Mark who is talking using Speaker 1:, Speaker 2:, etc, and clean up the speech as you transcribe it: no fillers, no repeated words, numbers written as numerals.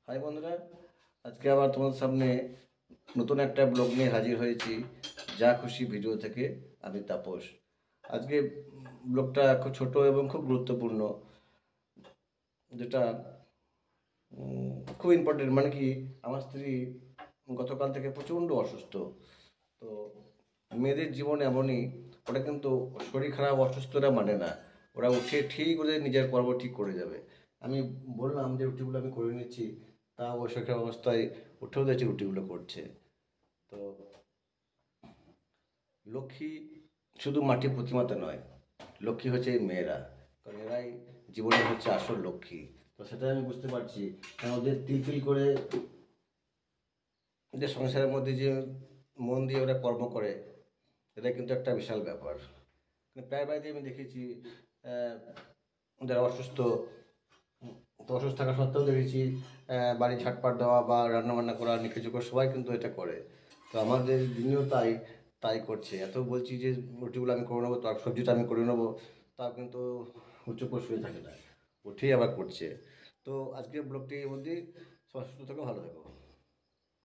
Speaker 1: High বন্ধুরা, আজকে আবার তোমাদের সামনে নতুন একটা ব্লগ নিয়ে হাজির হয়েছি। যা খুশি ভিডিও থেকে আমি তাপস। আজকে ব্লগটা খুব ছোট এবং খুব গুরুত্বপূর্ণ, যেটা খুব ইম্পর্টেন্ট। মানে কি, আমার স্ত্রী গতকাল থেকে প্রচণ্ড অসুস্থ। তো মেয়েদের জীবন এমনই, ওরা কিন্তু শরীর খারাপ অসুস্থরা মানে না, ওরা উঠে ঠিক ওদের নিজের কর্ম ঠিক করে যাবে। আমি বললাম যে রুটিগুলো আমি করে নিচ্ছি, তা অবসর অবস্থায় উঠেও দেখছি রুটিগুলো করছে। তো লক্ষ্মী শুধু মাটির প্রতিমাতে নয়, লক্ষ্মী হচ্ছে এই মেয়েরা, কারণ এরাই জীবনে হচ্ছে আসল লক্ষ্মী। তো সেটা আমি বুঝতে পারছি, কারণ ওদের তিল করে যে সংসারের মধ্যে যে মন দিয়ে ওরা কর্ম করে, এটা কিন্তু একটা বিশাল ব্যাপার। প্রায় বাড়িতে আমি দেখেছি যারা অসুস্থ, তো অসুস্থ থাকা সত্ত্বেও দেখেছি বাড়ি ঝাটপাট দেওয়া বা রান্নাবান্না করা, নিখোঁজ করা, সবাই কিন্তু এটা করে। তো আমাদের দিনেও তাই তাই করছে। এত বলছি যে রুটিগুলো আমি করে নেবো, তার সবজিটা আমি করে নেবো, তাও কিন্তু চুপ করে শুয়ে থাকে না, উঠেই আবার করছে। তো আজকের ব্লগটি এর মধ্যেই, সবাই সুস্থ থাকো, ভালো থাকো।